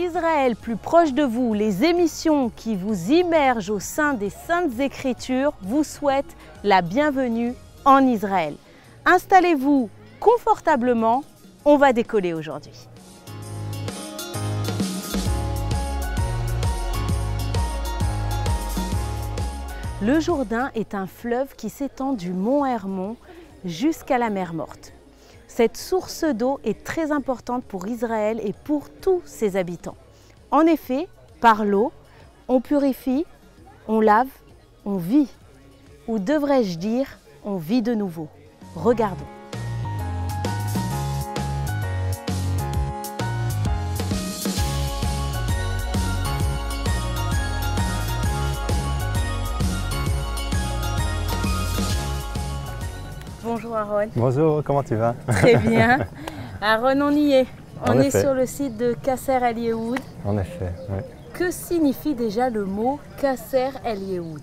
Israël plus proche de vous, les émissions qui vous immergent au sein des Saintes Écritures vous souhaitent la bienvenue en Israël. Installez-vous confortablement, on va décoller aujourd'hui. Le Jourdain est un fleuve qui s'étend du mont Hermon jusqu'à la mer Morte. Cette source d'eau est très importante pour Israël et pour tous ses habitants. En effet, par l'eau, on purifie, on lave, on vit. Ou devrais-je dire, on vit de nouveau. Regardons. Bonjour Aaron. Bonjour, comment tu vas? Très bien. Aaron, on y est. On En est effet. sur le site de Qasser El Yehoud. En effet, oui. Que signifie déjà le mot Qasser El Yehoud?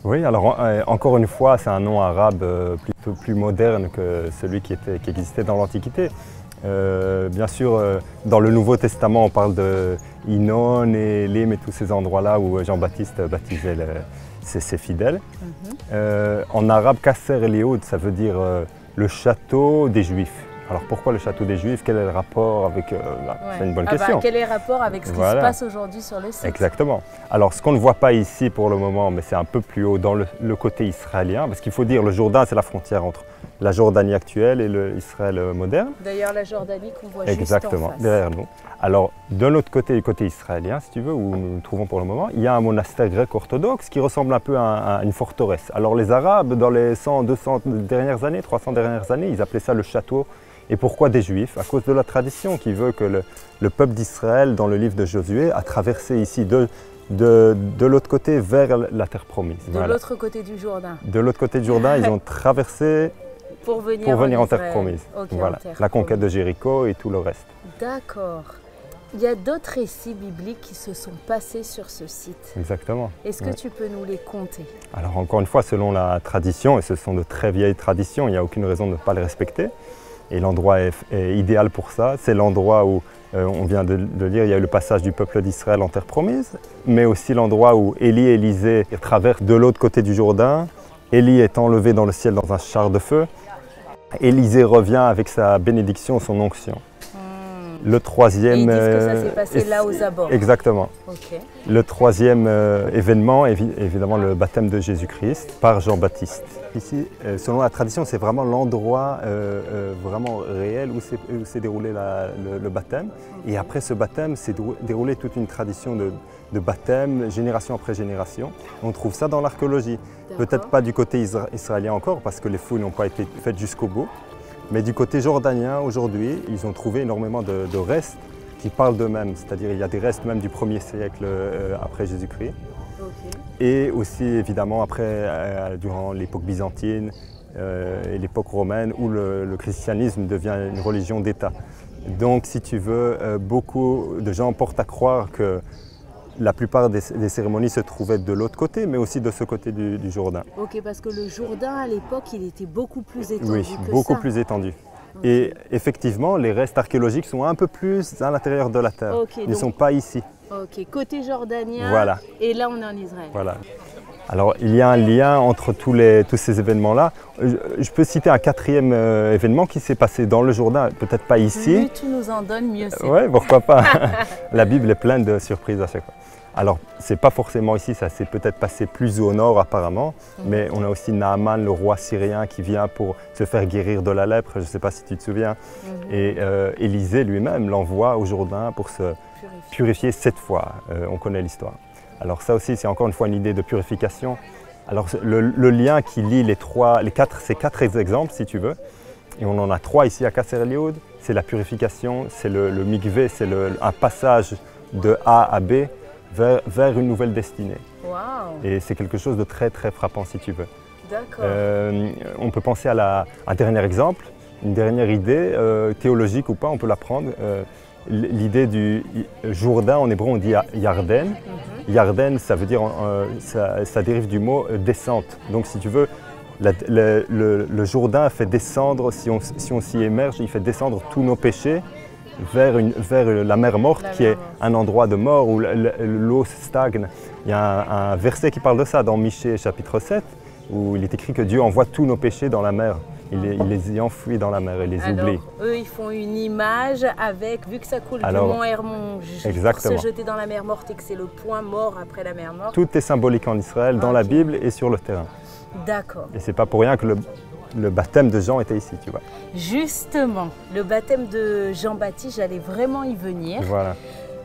Oui, alors encore une fois, c'est un nom arabe plutôt plus moderne que celui qui existait dans l'Antiquité. Bien sûr, dans le Nouveau Testament, on parle de Inon et Lim et tous ces endroits-là où Jean-Baptiste baptisait ses fidèles. En arabe, Qasser El Yehoud, ça veut dire le château des Juifs. Alors pourquoi le château des Juifs? Quel est le rapport avec... C'est une bonne question. Quel est le rapport avec ce qui se passe aujourd'hui sur le site? Exactement. Alors ce qu'on ne voit pas ici pour le moment, mais c'est un peu plus haut dans le côté israélien, parce qu'il faut dire le Jourdain, c'est la frontière entre la Jordanie actuelle et l'Israël moderne. D'ailleurs la Jordanie qu'on voit Exactement, juste en face. derrière nous. Alors de l'autre côté, du côté israélien, si tu veux, où nous nous trouvons pour le moment, il y a un monastère grec-orthodoxe qui ressemble un peu à une forteresse. Alors les Arabes, dans les 100, 200 dernières années, 300 dernières années, ils appelaient ça le château. Et pourquoi des Juifs? À cause de la tradition qui veut que le peuple d'Israël, dans le livre de Josué, a traversé ici de l'autre côté vers la terre promise. De l'autre côté du Jourdain. De l'autre côté du Jourdain, ils ont traversé pour venir en terre promise. Okay, voilà. La conquête de Jéricho et tout le reste. D'accord. Il y a d'autres récits bibliques qui se sont passés sur ce site. Exactement. Est-ce que tu peux nous les conter? Alors encore une fois, selon la tradition, et ce sont de très vieilles traditions, il n'y a aucune raison de ne pas les respecter. Et l'endroit est idéal pour ça. C'est l'endroit où, on vient de le dire, il y a eu le passage du peuple d'Israël en terre promise, mais aussi l'endroit où Élie et Élisée traversent de l'autre côté du Jourdain. Élie est enlevé dans le ciel dans un char de feu. Élisée revient avec sa bénédiction, son onction. Le troisième... Et ils disent que ça s'est passé là aux abords. Exactement. Okay. Le troisième événement, évidemment, le baptême de Jésus-Christ par Jean-Baptiste. Ici, selon la tradition, c'est vraiment l'endroit vraiment réel où s'est déroulé le baptême. Et après ce baptême, s'est déroulé toute une tradition de baptême, génération après génération. On trouve ça dans l'archéologie. Peut-être pas du côté israélien encore, parce que les fouilles n'ont pas été faites jusqu'au bout. Mais du côté jordanien, aujourd'hui, ils ont trouvé énormément de restes qui parlent d'eux-mêmes. C'est-à-dire il y a des restes même du 1er siècle après Jésus-Christ. Okay. Et aussi, évidemment, après, durant l'époque byzantine et l'époque romaine, où le christianisme devient une religion d'État. Donc, si tu veux, beaucoup de gens portent à croire que la plupart des cérémonies se trouvaient de l'autre côté, mais aussi de ce côté du Jourdain. Ok, parce que le Jourdain, à l'époque, il était beaucoup plus étendu oui, que beaucoup ça. plus étendu. Okay. Et effectivement, les restes archéologiques sont un peu plus à l'intérieur de la terre. Okay, ils ne sont pas ici. Ok, côté jordanien, voilà. Et là on est en Israël. Voilà. Alors il y a un lien entre tous ces événements-là. Je peux citer un quatrième événement qui s'est passé dans le Jourdain, peut-être pas ici. Plus tu nous en donnes, mieux c'est. Oui, pourquoi pas. La Bible est pleine de surprises à chaque fois. Alors, ce n'est pas forcément ici, ça s'est peut-être passé plus au nord apparemment, mais on a aussi Naaman, le roi syrien, qui vient pour se faire guérir de la lèpre, je ne sais pas si tu te souviens. Et Élisée lui-même l'envoie au Jourdain pour se purifier 7 fois. On connaît l'histoire. Alors ça aussi, c'est encore une fois une idée de purification. Alors le lien qui lie ces quatre exemples, si tu veux, et on en a 3 ici à Qasser El Yehoud, c'est la purification, c'est le mikvé, c'est un passage de A à B, vers une nouvelle destinée. Wow. Et c'est quelque chose de très très frappant si tu veux. D'accord. On peut penser à un dernier exemple, une dernière idée, théologique ou pas, on peut la prendre. L'idée du Jourdain, en hébreu on dit Yarden. Yarden, ça veut dire, ça dérive du mot descente. Donc si tu veux, le Jourdain fait descendre, si on s'y émerge, il fait descendre tous nos péchés vers la mer morte, qui est un endroit de mort où l'eau stagne. Il y a un verset qui parle de ça dans Michée chapitre 7, où il est écrit que Dieu envoie tous nos péchés dans la mer. Il les enfouit dans la mer, il les oublie. Eux, ils font une image avec, vu que ça coule du mont Hermon, pour se jeter dans la mer morte et que c'est le point mort après la mer morte. Tout est symbolique en Israël, dans la Bible et sur le terrain. D'accord. Et c'est pas pour rien que le baptême de Jean était ici, tu vois. Justement, le baptême de Jean-Baptiste, j'allais vraiment y venir. Voilà.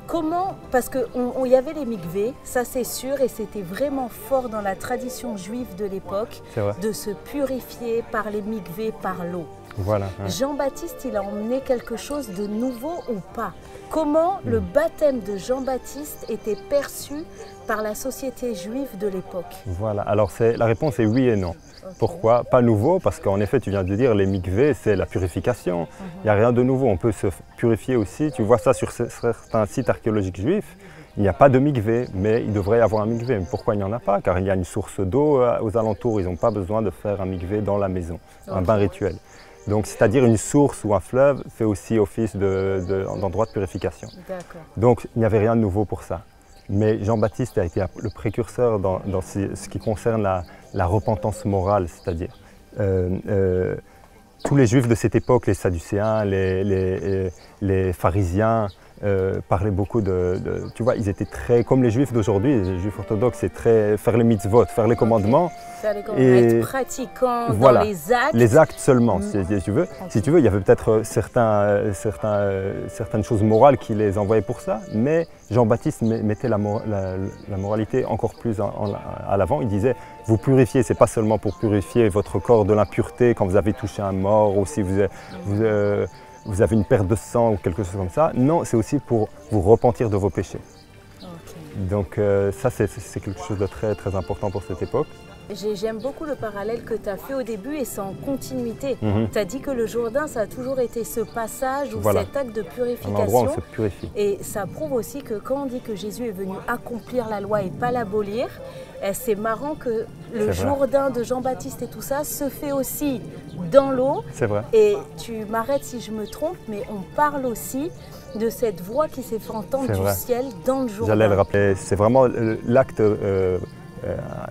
Comment, parce qu'il y avait les mikvés, ça c'est sûr, et c'était vraiment fort dans la tradition juive de l'époque de se purifier par les mikvés, par l'eau. Voilà. Jean-Baptiste, il a emmené quelque chose de nouveau ou pas? Comment le baptême de Jean-Baptiste était perçu par la société juive de l'époque? Voilà, alors la réponse est oui et non. Pourquoi? Pas nouveau, parce qu'en effet, tu viens de le dire, les mikvés, c'est la purification. Il n'y a rien de nouveau, on peut se purifier aussi. Tu vois ça sur certains sites archéologiques juifs. Il n'y a pas de mikvé, mais il devrait y avoir un mikvé. Mais pourquoi il n'y en a pas? Car il y a une source d'eau aux alentours. Ils n'ont pas besoin de faire un mikvé dans la maison, un bain rituel. Donc, c'est-à-dire une source ou un fleuve fait aussi office d'endroit de purification. Donc, il n'y avait rien de nouveau pour ça. Mais Jean-Baptiste a été le précurseur dans ce qui concerne la repentance morale, c'est-à-dire tous les juifs de cette époque, les sadducéens, les pharisiens, parlaient beaucoup tu vois, ils étaient très, comme les juifs d'aujourd'hui, les juifs orthodoxes, c'est très faire les mitzvot, faire les commandements. Faire les commandements, être pratiquant dans les actes. Les actes seulement, si tu veux. Si tu veux, il y avait peut-être certaines choses morales qui les envoyaient pour ça, mais Jean-Baptiste mettait la moralité encore plus à l'avant. Il disait, vous purifiez, c'est pas seulement pour purifier votre corps de l'impureté quand vous avez touché un mort ou si vous avez une perte de sang ou quelque chose comme ça. Non, c'est aussi pour vous repentir de vos péchés. Donc ça, c'est quelque chose de très, très important pour cette époque. J'aime beaucoup le parallèle que tu as fait au début et c'est en continuité. Tu as dit que le Jourdain, ça a toujours été ce passage ou cet acte de purification. Un endroit où on se purifie. Et ça prouve aussi que quand on dit que Jésus est venu accomplir la loi et pas l'abolir, c'est marrant que le Jourdain de Jean-Baptiste et tout ça se fait aussi dans l'eau. C'est vrai. Et tu m'arrêtes si je me trompe, mais on parle aussi de cette voix qui s'est fait entendre du ciel dans le Jourdain. J'allais le rappeler, c'est vraiment l'acte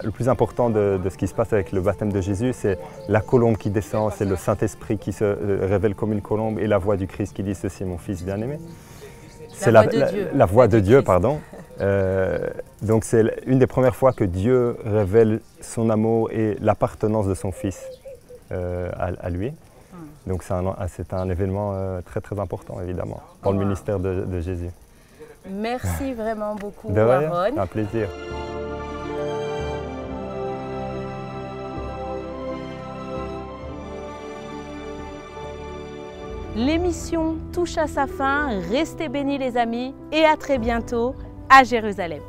le plus important de ce qui se passe avec le baptême de Jésus, c'est la colombe qui descend, c'est le Saint-Esprit qui se révèle comme une colombe et la voix du Christ qui dit « Ceci est mon Fils bien-aimé ». C'est la voix de Dieu, pardon. Donc c'est une des premières fois que Dieu révèle son amour et l'appartenance de son Fils à lui. Donc c'est un événement très très important évidemment dans le ministère de Jésus. Merci vraiment beaucoup Aaron. Aaron. Un plaisir. L'émission touche à sa fin, restez bénis les amis et à très bientôt à Jérusalem.